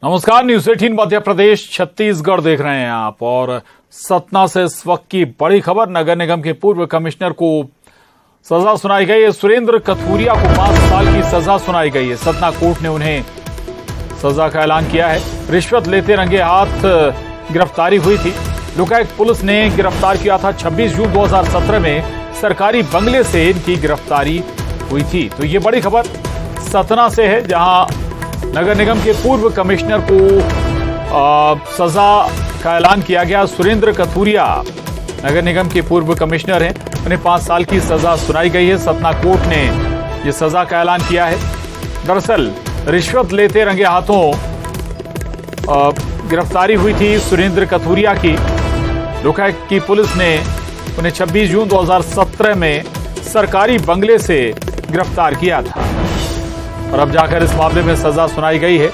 नमस्कार, न्यूज 18 मध्य प्रदेश छत्तीसगढ़ देख रहे हैं आप। और सतना से इस वक्त की बड़ी खबर, नगर निगम के पूर्व कमिश्नर को सजा सुनाई गई है। सुरेंद्र कथूरिया को 5 साल की सजा सुनाई गई है। सतना कोर्ट ने उन्हें सजा का ऐलान किया है। रिश्वत लेते रंगे हाथ गिरफ्तारी हुई थी। लोकायुक्त पुलिस ने गिरफ्तार किया था। 26 जून 2017 में सरकारी बंगले से इनकी गिरफ्तारी हुई थी। तो ये बड़ी खबर सतना से है, जहां नगर निगम के पूर्व कमिश्नर को सजा का ऐलान किया गया। सुरेंद्र कथूरिया नगर निगम के पूर्व कमिश्नर हैं, उन्हें 5 साल की सजा सुनाई गई है। सतना कोर्ट ने यह सजा का ऐलान किया है। दरअसल रिश्वत लेते रंगे हाथों गिरफ्तारी हुई थी सुरेंद्र कथूरिया की। लोकायुक्त की पुलिस ने उन्हें 26 जून 2017 में सरकारी बंगले से गिरफ्तार किया था और अब जाकर इस मामले में सजा सुनाई गई है।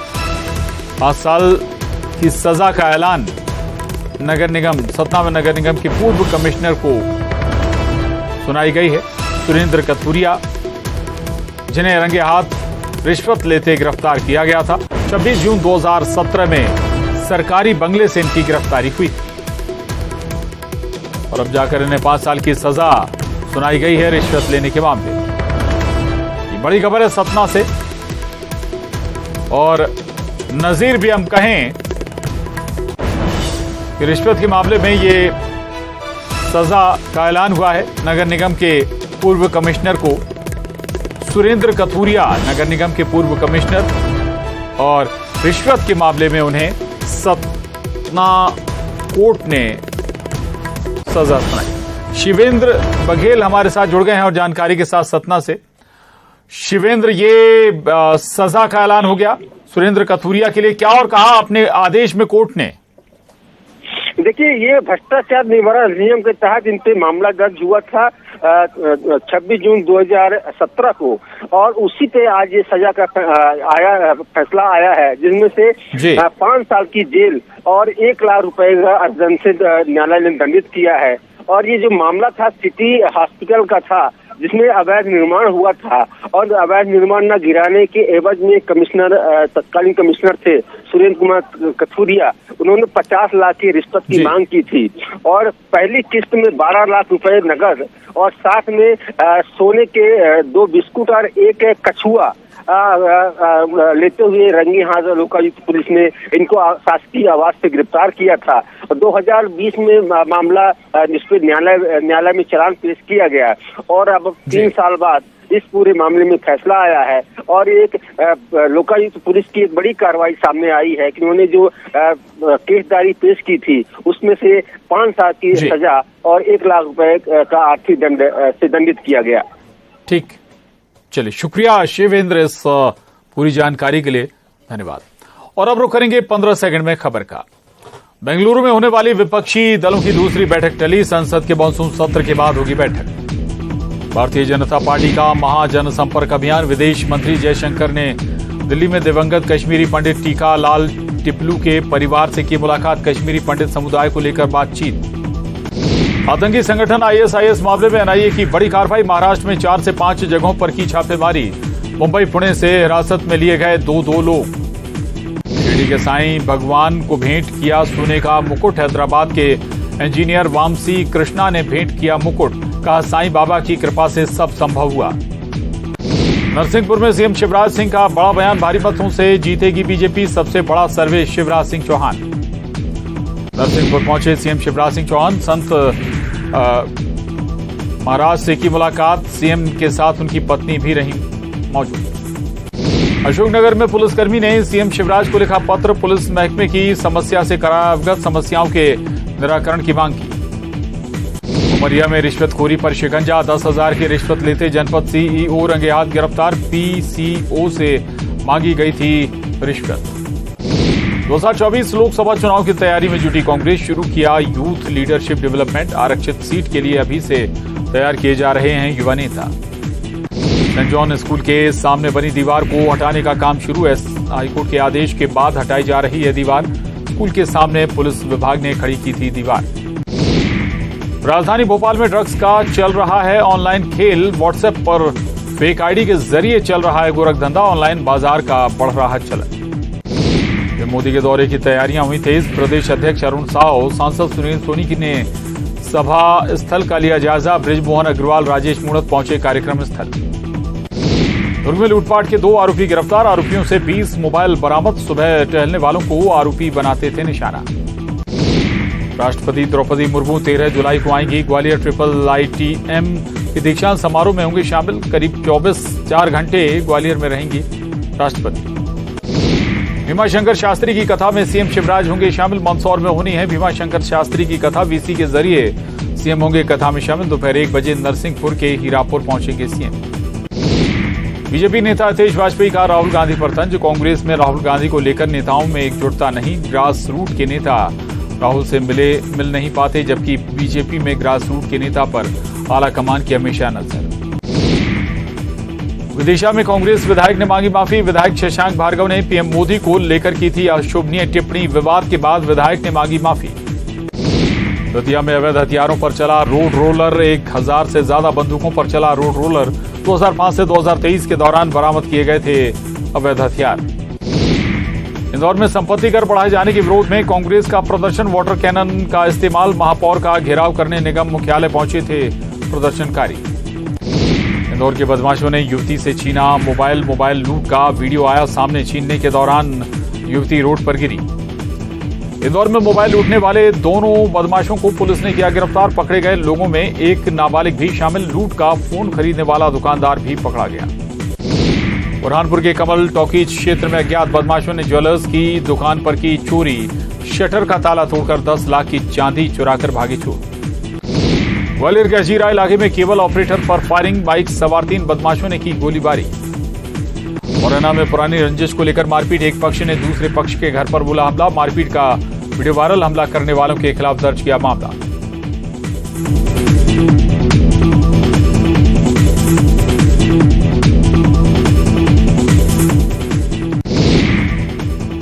5 साल की सजा का ऐलान नगर निगम सतना में नगर निगम के पूर्व कमिश्नर को सुनाई गई है। सुरेंद्र कथूरिया, जिन्हें रंगे हाथ रिश्वत लेते गिरफ्तार किया गया था, 26 जून 2017 में सरकारी बंगले से इनकी गिरफ्तारी हुई और अब जाकर इन्हें 5 साल की सजा सुनाई गई है रिश्वत लेने के मामले। ये बड़ी खबर है सतना से। और नजीर भी हम कहें कि रिश्वत के मामले में ये सजा का ऐलान हुआ है। नगर निगम के पूर्व कमिश्नर को, सुरेंद्र कथूरिया नगर निगम के पूर्व कमिश्नर, और रिश्वत के मामले में उन्हें सतना कोर्ट ने सजा सुनाई। शिवेंद्र बघेल हमारे साथ जुड़ गए हैं और जानकारी के साथ सतना से। शिवेंद्र, ये सजा का ऐलान हो गया सुरेंद्र कथूरिया के लिए, क्या और कहा अपने आदेश में कोर्ट ने? देखिए, ये भ्रष्टाचार निवारण अधिनियम के तहत इन पे मामला दर्ज हुआ था 26 जून 2017 को, और उसी पे आज ये सजा का फैसला आया है, जिसमें से 5 साल की जेल और 1 लाख रुपए का अर्जन से न्यायालय ने दंडित किया है। और ये जो मामला था सिटी हॉस्पिटल का था, जिसमें अवैध निर्माण हुआ था, और अवैध निर्माण न गिराने के एवज में कमिश्नर, तत्कालीन कमिश्नर थे सुरेंद्र कुमार कथूरिया, उन्होंने 50 लाख की रिश्वत की मांग की थी। और पहली किस्त में 12 लाख रुपए नगद और साथ में सोने के 2 बिस्कुट और 1 कछुआ लेते हुए रंगे हाथ लोकायुक्त पुलिस ने इनको शासकीय आवास से गिरफ्तार किया था। 2020 में मामला न्यायालय में चालान पेश किया गया और अब 3 साल बाद इस पूरे मामले में फैसला आया है। और एक लोकायुक्त पुलिस की एक बड़ी कार्रवाई सामने आई है कि उन्होंने जो केसदारी पेश की थी, उसमें से 5 साल की सजा और 1 लाख रुपए का आर्थिक दंड से दंडित किया गया। ठीक, चलिए, शुक्रिया शिवेंद्र इस पूरी जानकारी के लिए, धन्यवाद। और अब रुक करेंगे 15 सेकंड में खबर का। बेंगलुरु में होने वाली विपक्षी दलों की दूसरी बैठक टली। संसद के मानसून सत्र के बाद होगी बैठक। भारतीय जनता पार्टी का महाजनसंपर्क अभियान। विदेश मंत्री जयशंकर ने दिल्ली में दिवंगत कश्मीरी पंडित टीका लाल टिपलू के परिवार से की मुलाकात। कश्मीरी पंडित समुदाय को लेकर बातचीत। आतंकी संगठन आईएसआईएस मामले में एनआईए की बड़ी कार्रवाई। महाराष्ट्र में 4 से 5 जगहों पर की छापेमारी। मुंबई पुणे से हिरासत में लिए गए 2 लोग। शिरडी के साईं भगवान को भेंट किया सोने का मुकुट। हैदराबाद के इंजीनियर वामसी कृष्णा ने भेंट किया मुकुट। कहा, साईं बाबा की कृपा से सब संभव हुआ। नरसिंहपुर में सीएम शिवराज सिंह का बड़ा बयान। भारी मतों से जीतेगी बीजेपी, सबसे बड़ा सर्वे शिवराज सिंह चौहान। नरसिंहपुर पहुंचे सीएम शिवराज सिंह चौहान। संत महाराज से की मुलाकात। सीएम के साथ उनकी पत्नी भी रही मौजूद। अशोकनगर में पुलिसकर्मी ने सीएम शिवराज को लिखा पत्र। पुलिस महकमे की समस्या से कराया अवगत। समस्याओं के निराकरण की मांग की। उमरिया में रिश्वतखोरी पर शिकंजा। 10,000 की रिश्वत लेते जनपद सीईओ रंगे हाथ गिरफ्तार। पीसीओ से मांगी गई थी रिश्वत। 2024 लोकसभा चुनाव की तैयारी में जुटी कांग्रेस। शुरू किया यूथ लीडरशिप डेवलपमेंट। आरक्षित सीट के लिए अभी से तैयार किए जा रहे हैं युवा नेता। सेंट जॉन स्कूल के सामने बनी दीवार को हटाने का काम शुरू है। हाईकोर्ट के आदेश के बाद हटाई जा रही है दीवार। स्कूल के सामने पुलिस विभाग ने खड़ी की थी दीवार। राजधानी भोपाल में ड्रग्स का चल रहा है ऑनलाइन खेल। व्हाट्सएप पर फेक आईडी के जरिए चल रहा है गोरखधंधा। ऑनलाइन बाजार का बढ़ रहा चलन। मोदी के दौरे की तैयारियां हुई तेज। प्रदेश अध्यक्ष अरुण साव, सांसद सुनील सोनी ने सभा स्थल का लिया जायजा। बृजमोहन अग्रवाल, राजेश मूणत पहुंचे कार्यक्रम स्थल। दुर्ग में लूटपाट के 2 आरोपी गिरफ्तार। आरोपियों से 20 मोबाइल बरामद। सुबह टहलने वालों को आरोपी बनाते थे निशाना। राष्ट्रपति द्रौपदी मुर्मू 13 जुलाई को आएंगी। ग्वालियर IIITM के दीक्षांत समारोह में होंगे शामिल। करीब 4 घंटे ग्वालियर में रहेंगी राष्ट्रपति। भीमाशंकर शास्त्री की कथा में सीएम शिवराज होंगे शामिल। मंदसौर में होनी है भीमाशंकर शास्त्री की कथा। वीसी के जरिए सीएम होंगे कथा में शामिल। दोपहर 1 बजे नरसिंहपुर के हीरापुर पहुंचेंगे सीएम। बीजेपी नेता हितेश वाजपेयी का राहुल गांधी पर तंज। कांग्रेस में राहुल गांधी को लेकर नेताओं में एकजुटता नहीं। ग्रास रूट के नेता राहुल से मिल नहीं पाते, जबकि बीजेपी में ग्रास रूट के नेता पर आला कमान की हमेशा नजर। विदिशा में कांग्रेस विधायक ने मांगी माफी। विधायक शशांक भार्गव ने पीएम मोदी को लेकर की थी अशोभनीय टिप्पणी। विवाद के बाद विधायक ने मांगी माफी। दतिया में अवैध हथियारों पर चला रोड रोलर। 1000 से ज्यादा बंदूकों पर चला रोड रोलर। 2005 से 2023 के दौरान बरामद किए गए थे अवैध हथियार। इंदौर में संपत्ति कर बढ़ाए जाने के विरोध में कांग्रेस का प्रदर्शन। वाटर कैनन का इस्तेमाल। महापौर का घेराव करने निगम मुख्यालय पहुंचे थे प्रदर्शनकारी। इंदौर के बदमाशों ने युवती से छीना मोबाइल लूट का वीडियो आया सामने। छीनने के दौरान युवती रोड पर गिरी। इंदौर में मोबाइल लूटने वाले दोनों बदमाशों को पुलिस ने किया गिरफ्तार। पकड़े गए लोगों में एक नाबालिग भी शामिल। लूट का फोन खरीदने वाला दुकानदार भी पकड़ा गया। बुरहानपुर के कमल टॉकीज क्षेत्र में अज्ञात बदमाशों ने ज्वेलर्स की दुकान पर की चोरी। शटर का ताला तोड़कर 10 लाख की चांदी चुराकर भागे चोर। ग्वालियर के अजीरा इलाके में केबल ऑपरेटर पर फायरिंग। बाइक सवार 3 बदमाशों ने की गोलीबारी। मुरैना में पुरानी रंजिश को लेकर मारपीट। एक पक्ष ने दूसरे पक्ष के घर पर बोला हमला। मारपीट का वीडियो वायरल। हमला करने वालों के खिलाफ दर्ज किया मामला।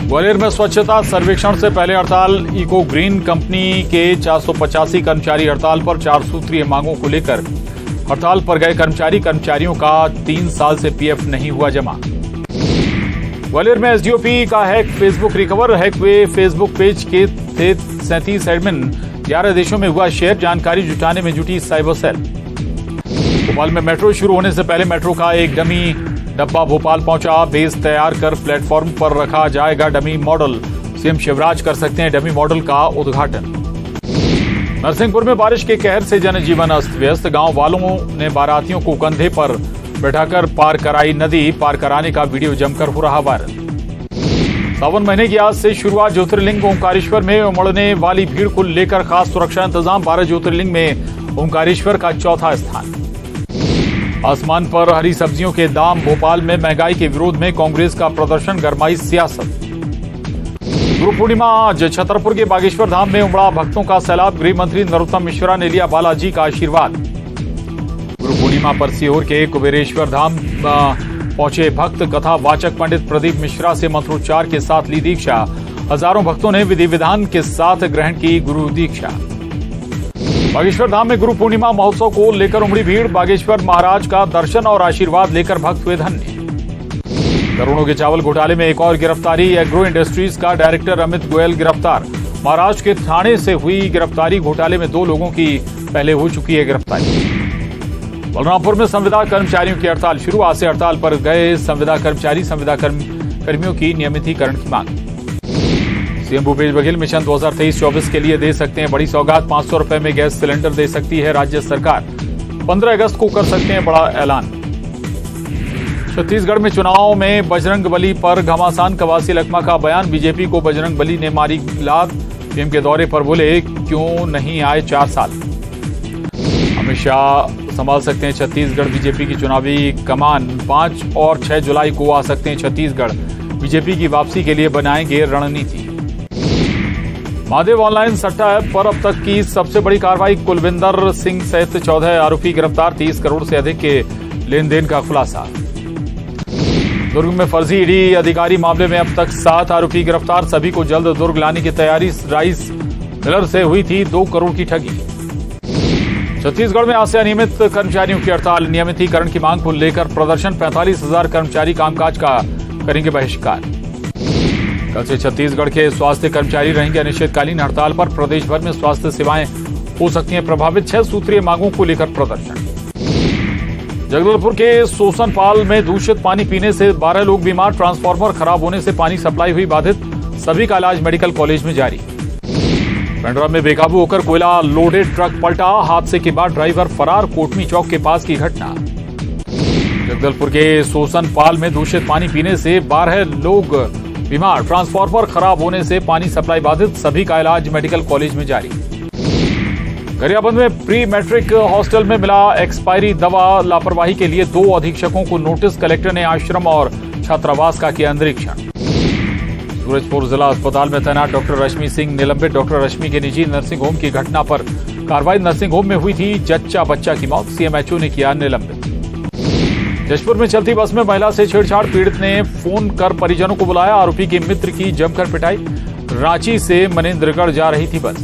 ग्वालियर में स्वच्छता सर्वेक्षण से पहले हड़ताल। इको ग्रीन कंपनी के 485 कर्मचारी हड़ताल पर। 4 सूत्रीय मांगों को लेकर हड़ताल पर गए कर्मचारियों का 3 साल से पीएफ नहीं हुआ जमा। ग्वालियर में एसडीओपी का हैक फेसबुक रिकवर। हैक हुए फेसबुक पेज के थे 37 एडमिन। 11 देशों में हुआ शेयर। जानकारी जुटाने में जुटी साइबर सेल। भोपाल में मेट्रो शुरू होने से पहले मेट्रो का एक डमी डब्बा भोपाल पहुंचा। बेस तैयार कर प्लेटफॉर्म पर रखा जाएगा डमी मॉडल। सीएम शिवराज कर सकते हैं डमी मॉडल का उद्घाटन। नरसिंहपुर में बारिश के कहर से जनजीवन अस्त व्यस्त। गांव वालों ने बारातियों को कंधे पर बैठाकर पार कराई नदी। पार कराने का वीडियो जमकर हो रहा वायरल। सावन महीने की आज से शुरुआत। ज्योतिर्लिंग ओंकारेश्वर में उमड़ने वाली भीड़ को लेकर खास सुरक्षा इंतजाम। 12 ज्योतिर्लिंग में ओंकारेश्वर का चौथा स्थान। आसमान पर हरी सब्जियों के दाम। भोपाल में महंगाई के विरोध में कांग्रेस का प्रदर्शन। गरमाई सियासत। गुरु पूर्णिमा आज। छतरपुर के बागेश्वर धाम में उमड़ा भक्तों का सैलाब। गृह मंत्री नरोत्तम मिश्रा ने लिया बालाजी का आशीर्वाद। गुरु पूर्णिमा पर सीहोर के कुबेरेश्वर धाम पहुंचे भक्त। कथा वाचक पंडित प्रदीप मिश्रा से मंत्रोच्चार के साथ ली दीक्षा। हजारों भक्तों ने विधि विधान के साथ ग्रहण की गुरु दीक्षा। बागेश्वर धाम में गुरु पूर्णिमा महोत्सव को लेकर उमड़ी भीड़। बागेश्वर महाराज का दर्शन और आशीर्वाद लेकर भक्त हुए धन्य। करोड़ों के चावल घोटाले में एक और गिरफ्तारी। एग्रो इंडस्ट्रीज का डायरेक्टर अमित गोयल गिरफ्तार। महाराष्ट्र के ठाणे से हुई गिरफ्तारी। घोटाले में 2 लोगों की पहले हो चुकी है गिरफ्तारी। बलरामपुर में संविदा कर्मचारियों की हड़ताल शुरू। आज से हड़ताल पर गए संविदा कर्मचारी। संविदा कर्मियों की नियमितीकरण की मांग। सीएम भूपेश बघेल मिशन 2023-24 के लिए दे सकते हैं बड़ी सौगात। 500 रुपए में गैस सिलेंडर दे सकती है राज्य सरकार। 15 अगस्त को कर सकते हैं बड़ा ऐलान। छत्तीसगढ़ में चुनाव में बजरंगबली पर घमासान। कवासी लखमा का बयान। बीजेपी को बजरंगबली ने मारी लात। पीएम के दौरे पर बोले क्यों नहीं आए 4 साल। अमित शाह संभाल सकते हैं छत्तीसगढ़ बीजेपी की चुनावी कमान। 5 और 6 जुलाई को आ सकते हैं छत्तीसगढ़। बीजेपी की वापसी के लिए बनाएंगे रणनीति। महादेव ऑनलाइन सट्टा ऐप पर अब तक की सबसे बड़ी कार्रवाई। कुलविंदर सिंह सहित 14 आरोपी गिरफ्तार। 30 करोड़ से अधिक के लेन देन का खुलासा। दुर्ग में फर्जी ईडी अधिकारी मामले में अब तक 7 आरोपी गिरफ्तार। सभी को जल्द दुर्ग लाने की तैयारी। राइस मिलर से हुई थी 2 करोड़ की ठगी। छत्तीसगढ़ में आज से अनियमित कर्मचारियों की हड़ताल। नियमितीकरण की मांग को लेकर प्रदर्शन। 45,000 कर्मचारी कामकाज का करेंगे बहिष्कार। कल से छत्तीसगढ़ के स्वास्थ्य कर्मचारी रहेंगे अनिश्चितकालीन हड़ताल पर। प्रदेश भर में स्वास्थ्य सेवाएं हो सकती हैं प्रभावित। 6 सूत्रीय मांगों को लेकर प्रदर्शन। जगदलपुर के सोसनपाल में दूषित पानी पीने से 12 लोग बीमार। ट्रांसफार्मर खराब होने से पानी सप्लाई हुई बाधित। सभी का इलाज मेडिकल कॉलेज में जारी। पेंड्रा में बेकाबू होकर कोयला लोडेड ट्रक पलटा। हादसे के बाद ड्राइवर फरार। कोटमी चौक के पास की घटना। जगदलपुर के सोसनपाल में दूषित पानी पीने से 12 लोग बीमार। ट्रांसफार्मर खराब होने से पानी सप्लाई बाधित। सभी का इलाज मेडिकल कॉलेज में जारी। गरियाबंद में प्री मैट्रिक हॉस्टल में मिला एक्सपायरी दवा। लापरवाही के लिए 2 अधीक्षकों को नोटिस। कलेक्टर ने आश्रम और छात्रावास का किया निरीक्षण। सूरजपुर जिला अस्पताल में तैनात डॉक्टर रश्मि सिंह निलंबित। डॉक्टर रश्मि के निजी नर्सिंग होम की घटना पर कार्रवाई। नर्सिंग होम में हुई थी जच्चा बच्चा की मौत। सीएमएचओ ने किया निलंबित। जशपुर में चलती बस में महिला से छेड़छाड़। पीड़ित ने फोन कर परिजनों को बुलाया। आरोपी के मित्र की जमकर पिटाई। रांची से मनेन्द्रगढ़ जा रही थी बस।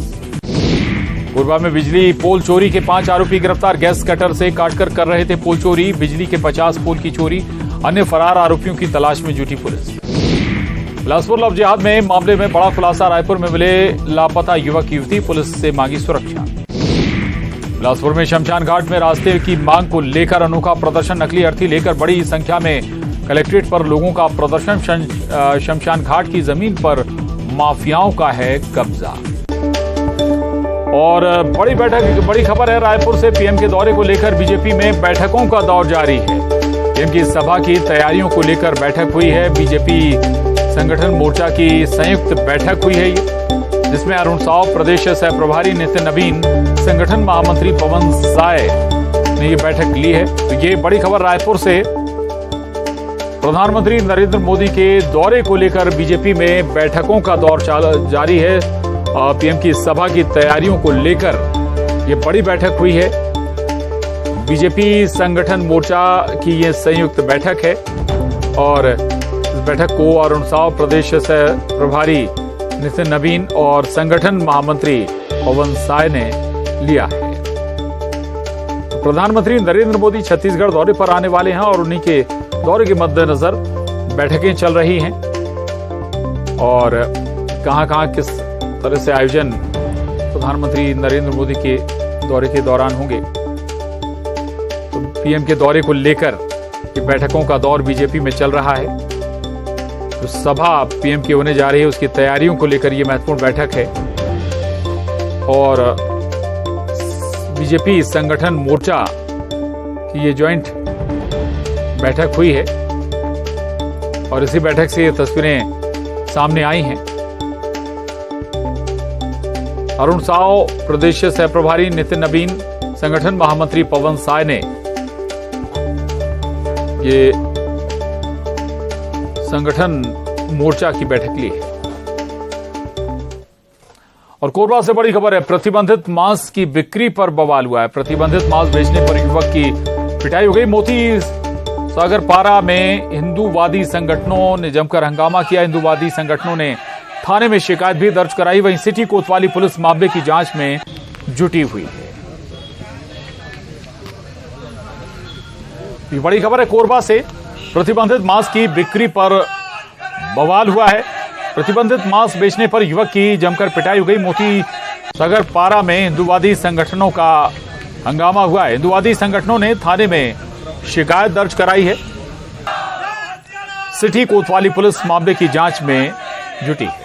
कोरबा में बिजली पोल चोरी के 5 आरोपी गिरफ्तार। गैस कटर से काटकर कर रहे थे पोल चोरी। बिजली के 50 पोल की चोरी। अन्य फरार आरोपियों की तलाश में जुटी पुलिस। बिलासपुर लव जिहाद में मामले में बड़ा खुलासा। रायपुर में मिले लापता युवक युवती। पुलिस से मांगी सुरक्षा। बिलासपुर में शमशान घाट में रास्ते की मांग को लेकर अनोखा प्रदर्शन। नकली अर्थी लेकर बड़ी संख्या में कलेक्ट्रेट पर लोगों का प्रदर्शन। शमशान घाट की जमीन पर माफियाओं का है कब्जा। और बड़ी खबर है रायपुर से। पीएम के दौरे को लेकर बीजेपी में बैठकों का दौर जारी है। पीएम की सभा की तैयारियों को लेकर बैठक हुई है। बीजेपी संगठन मोर्चा की संयुक्त बैठक हुई है, जिसमें अरुण साव प्रदेश सह प्रभारी, नितिन नवीन संगठन महामंत्री पवन साय ने ये बैठक ली है। तो ये बड़ी खबर रायपुर से। प्रधानमंत्री नरेंद्र मोदी के दौरे को लेकर बीजेपी में बैठकों का दौर जारी है। पीएम की सभा की तैयारियों को लेकर ये बड़ी बैठक हुई है। बीजेपी संगठन मोर्चा की ये संयुक्त बैठक है और इस बैठक को अरुण साव प्रदेश सह प्रभारी, नितिन नवीन और संगठन महामंत्री पवन साय ने लिया है। तो प्रधानमंत्री नरेंद्र मोदी छत्तीसगढ़ दौरे पर आने वाले हैं और उन्हीं के दौरे के मद्देनजर बैठकें चल रही हैं और कहां किस तरह से आयोजन प्रधानमंत्री नरेंद्र मोदी के दौरे के दौरान होंगे। तो पीएम के दौरे को लेकर ये बैठकों का दौर बीजेपी में चल रहा है। तो सभा पीएम की होने जा रही है, उसकी तैयारियों को लेकर यह महत्वपूर्ण बैठक है और बीजेपी संगठन मोर्चा की ये ज्वाइंट बैठक हुई है और इसी बैठक से ये तस्वीरें सामने आई हैं। अरुण साव प्रदेश सह प्रभारी, नितिन नवीन संगठन महामंत्री पवन साय ने ये संगठन मोर्चा की बैठक ली है। और कोरबा से बड़ी खबर है। प्रतिबंधित मांस की बिक्री पर बवाल हुआ है। प्रतिबंधित मांस बेचने पर युवक की पिटाई हो गई। मोती सागर पारा में हिंदूवादी संगठनों ने जमकर हंगामा किया। हिंदूवादी संगठनों ने थाने में शिकायत भी दर्ज कराई। वहीं सिटी कोतवाली पुलिस मामले की जांच में जुटी हुई है। ये बड़ी खबर है कोरबा से। प्रतिबंधित मांस की बिक्री पर बवाल हुआ है। प्रतिबंधित मांस बेचने पर युवक की जमकर पिटाई हो गई। मोती सागर पारा में हिंदूवादी संगठनों का हंगामा हुआ है। हिंदूवादी संगठनों ने थाने में शिकायत दर्ज कराई है। सिटी कोतवाली पुलिस मामले की जांच में जुटी है।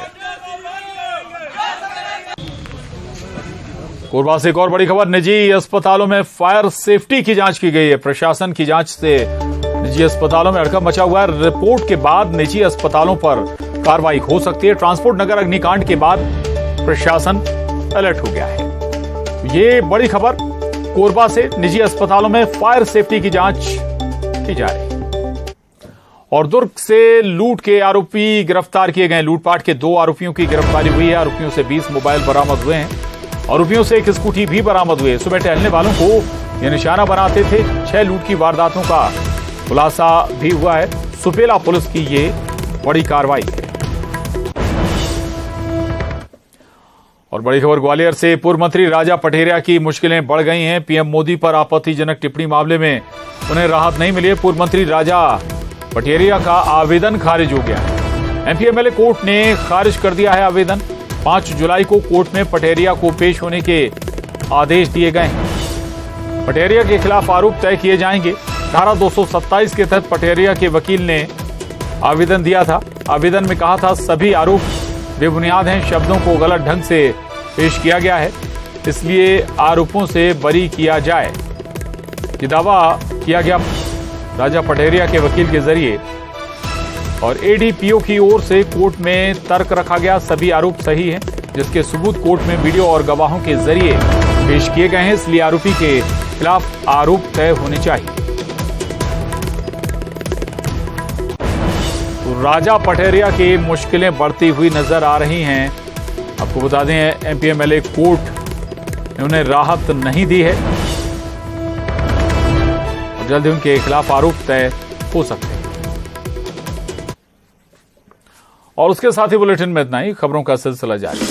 कोरबा से एक और बड़ी खबर। निजी अस्पतालों में फायर सेफ्टी की जांच की गई है। प्रशासन की जांच से निजी अस्पतालों में हड़कंप मचा हुआ है। रिपोर्ट के बाद निजी अस्पतालों पर कार्रवाई हो सकती है। ट्रांसपोर्ट नगर अग्निकांड के बाद प्रशासन अलर्ट हो गया है। ये बड़ी खबर कोरबा से। निजी अस्पतालों में फायर सेफ्टी की जांच की जा रही है। और दुर्ग से लूट के आरोपी गिरफ्तार किए गए। लूटपाट के 2 आरोपियों की गिरफ्तारी हुई है। आरोपियों से 20 मोबाइल बरामद हुए हैं। आरोपियों से एक स्कूटी भी बरामद हुई है। सुबह टहलने वालों को ये निशाना बनाते थे। 6 लूट की वारदातों का खुलासा भी हुआ है। सुपेला पुलिस की ये बड़ी कार्रवाई है। और बड़ी खबर ग्वालियर से। पूर्व मंत्री राजा पटेरिया की मुश्किलें बढ़ गई हैं। पीएम मोदी पर आपत्तिजनक टिप्पणी मामले में उन्हें राहत नहीं मिली है। पूर्व मंत्री राजा पटेरिया का आवेदन खारिज हो गया है। एमपी एमएलए कोर्ट ने खारिज कर दिया है आवेदन। 5 जुलाई को कोर्ट में पटेरिया को पेश होने के आदेश दिए गए हैं। पटेरिया के खिलाफ आरोप तय किए जाएंगे। धारा 227 के तहत पटेरिया के वकील ने आवेदन दिया था। आवेदन में कहा था सभी आरोप बेबुनियाद हैं, शब्दों को गलत ढंग से पेश किया गया है, इसलिए आरोपों से बरी किया जाए। ये दावा किया गया राजा पटेरिया के वकील के जरिए और एडीपीओ की ओर से कोर्ट में तर्क रखा गया। सभी आरोप सही हैं, जिसके सबूत कोर्ट में वीडियो और गवाहों के जरिए पेश किए गए हैं, इसलिए आरोपी के खिलाफ आरोप तय होने चाहिए। तो राजा पटेरिया की मुश्किलें बढ़ती हुई नजर आ रही हैं। आपको बता दें एमपी एमएलए कोर्ट ने उन्हें राहत नहीं दी है और जल्द ही उनके खिलाफ आरोप तय हो सकते हैं। और उसके साथ ही बुलेटिन में इतना ही। खबरों का सिलसिला जारी है।